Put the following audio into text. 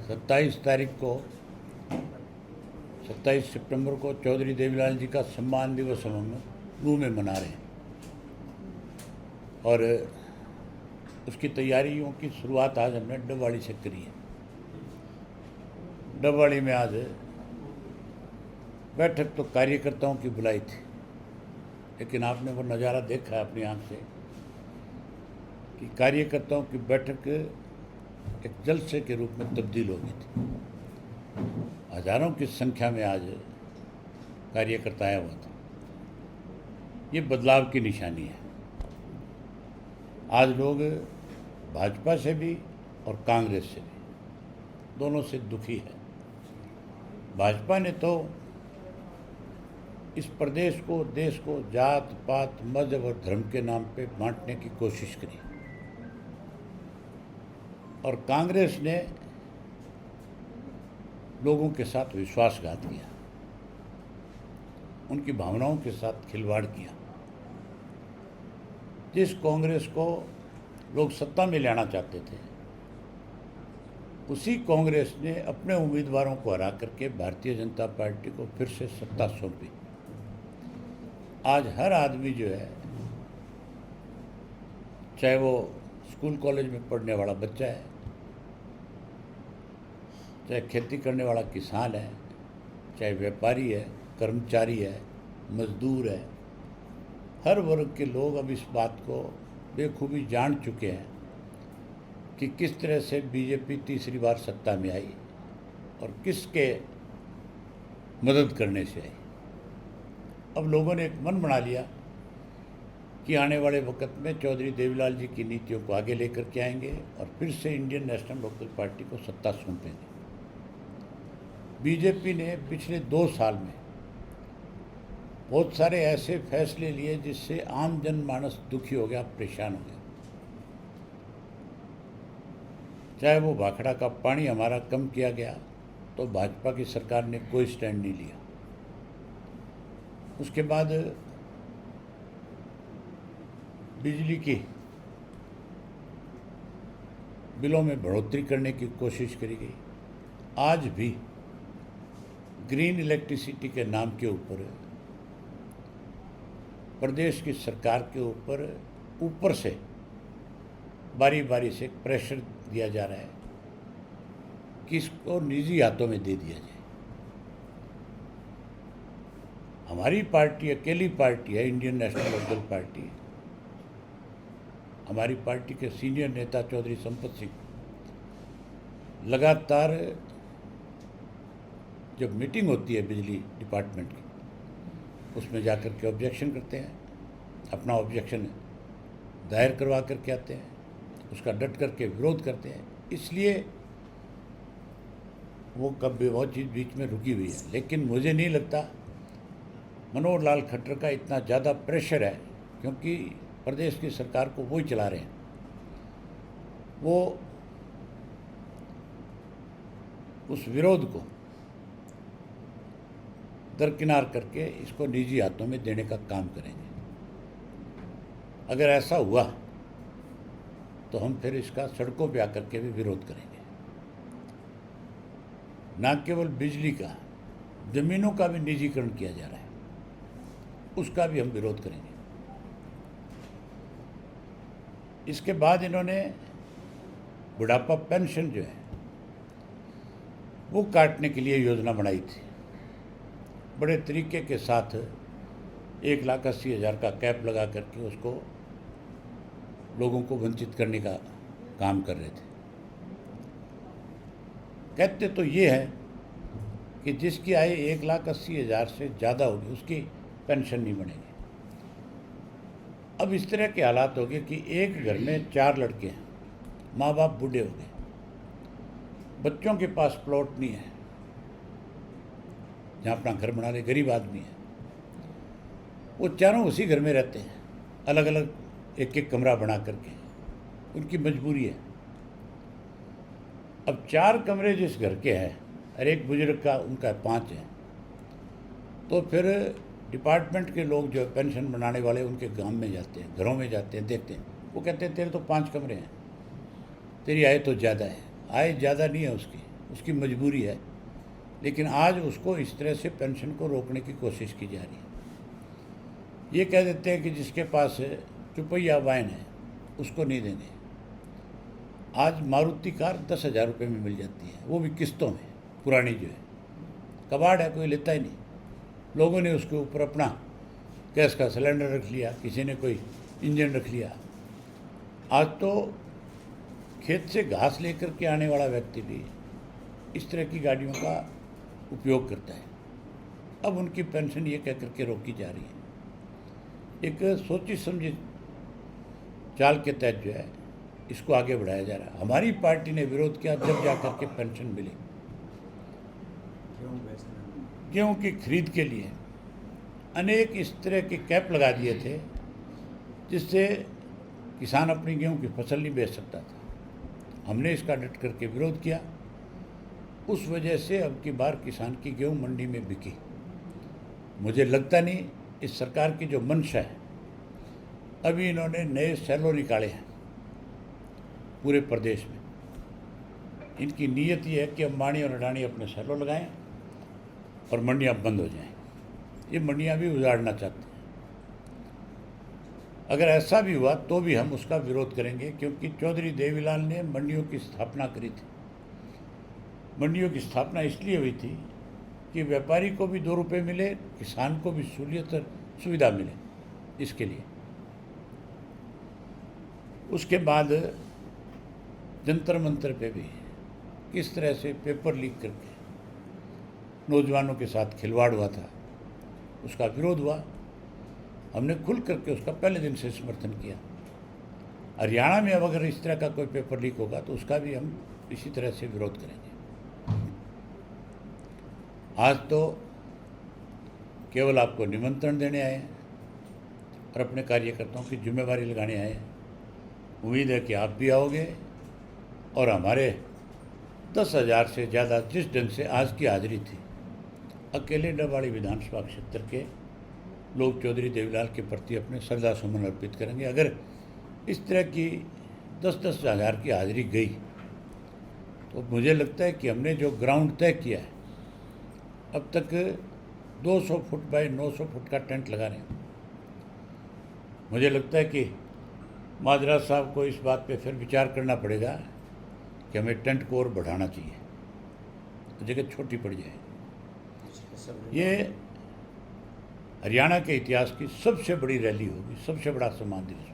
27 तारीख को 27 सितंबर को चौधरी देवीलाल जी का सम्मान दिवस हम नूह में मना रहे हैं और उसकी तैयारियों की शुरुआत आज हमने डबवाड़ी से करी है। डबवाड़ी में आज बैठक तो कार्यकर्ताओं की बुलाई थी, लेकिन आपने वो नज़ारा देखा है अपनी आंख से कि कार्यकर्ताओं की बैठक एक जलसे के रूप में तब्दील हो गई थी। हजारों की संख्या में आज कार्यकर्ता आया हुआ था। ये बदलाव की निशानी है। आज लोग भाजपा से भी और कांग्रेस से भी दोनों से दुखी है। भाजपा ने तो इस प्रदेश को, देश को जात पात मजहब और धर्म के नाम पे बांटने की कोशिश करी और कांग्रेस ने लोगों के साथ विश्वासघात किया, उनकी भावनाओं के साथ खिलवाड़ किया। जिस कांग्रेस को लोग सत्ता में लाना चाहते थे, उसी कांग्रेस ने अपने उम्मीदवारों को हरा करके भारतीय जनता पार्टी को फिर से सत्ता सौंपी। आज हर आदमी जो है, चाहे वो स्कूल कॉलेज में पढ़ने वाला बच्चा है, चाहे खेती करने वाला किसान है, चाहे व्यापारी है, कर्मचारी है, मजदूर है, हर वर्ग के लोग अब इस बात को बेखूबी जान चुके हैं कि किस तरह से बीजेपी तीसरी बार सत्ता में आई और किसके मदद करने से आई। अब लोगों ने एक मन बना लिया कि आने वाले वक्त में चौधरी देवीलाल जी की नीतियों को आगे लेकर के आएंगे और फिर से इंडियन नेशनल लोकदल पार्टी को सत्ता सौंपेंगे। बीजेपी ने पिछले 2 साल में बहुत सारे ऐसे फैसले लिए जिससे आम जनमानस दुखी हो गया, परेशान हो गया। चाहे वो भाखड़ा का पानी हमारा कम किया गया तो भाजपा की सरकार ने कोई स्टैंड नहीं लिया। उसके बाद बिजली की बिलों में बढ़ोतरी करने की कोशिश करी गई। आज भी ग्रीन इलेक्ट्रिसिटी के नाम के ऊपर प्रदेश की सरकार के ऊपर से बारी बारी से प्रेशर दिया जा रहा है कि इसको निजी हाथों में दे दिया जाए। हमारी पार्टी अकेली पार्टी है, इंडियन नेशनल लोकदल पार्टी। हमारी पार्टी के सीनियर नेता चौधरी संपत सिंह लगातार जब मीटिंग होती है बिजली डिपार्टमेंट की, उसमें जाकर के ऑब्जेक्शन करते हैं, अपना ऑब्जेक्शन दायर करवा करके आते हैं, उसका डट करके विरोध करते हैं। इसलिए वो कभी बहुत चीज़ बीच में रुकी हुई है। लेकिन मुझे नहीं लगता मनोहर लाल खट्टर का इतना ज़्यादा प्रेशर है, क्योंकि प्रदेश की सरकार को वो ही चला रहे हैं। वो उस विरोध को दरकिनार करके इसको निजी हाथों में देने का काम करेंगे। अगर ऐसा हुआ तो हम फिर इसका सड़कों पे आकर के भी विरोध करेंगे। न केवल बिजली का, ज़मीनों का भी निजीकरण किया जा रहा है, उसका भी हम विरोध करेंगे। इसके बाद इन्होंने बुढ़ापा पेंशन जो है वो काटने के लिए योजना बनाई थी। बड़े तरीके के साथ 1,80,000 का कैप लगा करके उसको लोगों को वंचित करने का काम कर रहे थे। कहते तो ये है कि जिसकी आय 1,80,000 से ज़्यादा होगी उसकी पेंशन नहीं बनेगी। अब इस तरह के हालात हो गए कि एक घर में 4 लड़के हैं, माँ बाप बूढ़े हो गए, बच्चों के पास प्लॉट नहीं है जहाँ अपना घर बना ले, गरीब आदमी है, वो चारों उसी घर में रहते हैं, अलग अलग एक एक कमरा बना करके। उनकी मजबूरी है। अब 4 कमरे जिस घर के हैं, हर एक बुजुर्ग का उनका 5 है, तो फिर डिपार्टमेंट के लोग जो पेंशन बनाने वाले उनके गांव में जाते हैं, घरों में जाते हैं, देखते हैं, वो कहते हैं तेरे तो 5 कमरे हैं, तेरी आय तो ज़्यादा है। आय ज़्यादा नहीं है उसकी, उसकी मजबूरी है, लेकिन आज उसको इस तरह से पेंशन को रोकने की कोशिश की जा रही है। ये कह देते हैं कि जिसके पास चुपैया वाइन है उसको नहीं देंगे। आज मारुति कार 10,000 रुपये में मिल जाती है, वो भी किस्तों में, पुरानी जो है। कबाड़ है, कोई लेता ही नहीं। लोगों ने उसके ऊपर अपना गैस का सिलेंडर रख लिया, किसी ने कोई इंजन रख लिया। आज तो खेत से घास लेकर के आने वाला व्यक्ति भी इस तरह की गाड़ियों का उपयोग करता है। अब उनकी पेंशन ये कह करके रोकी जा रही है। एक सोची समझी चाल के तहत जो है इसको आगे बढ़ाया जा रहा है। हमारी पार्टी ने विरोध किया जब जाकर के पेंशन मिली। गेहूँ की खरीद के लिए अनेक इस तरह के कैप लगा दिए थे जिससे किसान अपनी गेहूँ की फसल नहीं बेच सकता था। हमने इसका डट करके विरोध किया। उस वजह से अब की बार किसान की गेहूँ मंडी में बिकी। मुझे लगता नहीं इस सरकार की जो मंशा है, अभी इन्होंने नए सेलो निकाले हैं पूरे प्रदेश में। इनकी नीयत ये है कि अंबानी और अडानी अपने सेलो लगाएं और मंडियां बंद हो जाएं। ये मंडियां भी उजाड़ना चाहते हैं। अगर ऐसा भी हुआ तो भी हम उसका विरोध करेंगे, क्योंकि चौधरी देवीलाल ने मंडियों की स्थापना करी थी। मंडियों की स्थापना इसलिए हुई थी कि व्यापारी को भी 2 रुपये मिले, किसान को भी सहूलियत और सुविधा मिले, इसके लिए। उसके बाद जंतर मंतर पे भी किस तरह से पेपर लीक करके नौजवानों के साथ खिलवाड़ हुआ था, उसका विरोध हुआ। हमने खुल करके उसका पहले दिन से समर्थन किया। हरियाणा में अब अगर इस तरह का कोई पेपर लीक होगा तो उसका भी हम इसी तरह से विरोध करेंगे। आज तो केवल आपको निमंत्रण देने आए हैं और अपने कार्यकर्ताओं की जिम्मेवारी लगाने आए हैं। उम्मीद है कि आप भी आओगे और हमारे 10,000 से ज़्यादा जिस ढंग से आज की हाजिरी थी, अकेले डबवाड़ी विधानसभा क्षेत्र के लोग चौधरी देवीलाल के प्रति अपने श्रद्धा सुमन अर्पित करेंगे। अगर इस तरह की 10-10 हज़ार की हाजिरी गई तो मुझे लगता है कि हमने जो ग्राउंड तय किया है, अब तक 200 फुट बाय 900 फुट का टेंट लगा रहे हैं। मुझे लगता है कि माजरा साहब को इस बात पे फिर विचार करना पड़ेगा कि हमें टेंट को और बढ़ाना चाहिए, तो जगह छोटी पड़ जाए। ये हरियाणा के इतिहास की सबसे बड़ी रैली होगी, सबसे बड़ा सम्मान दिवस।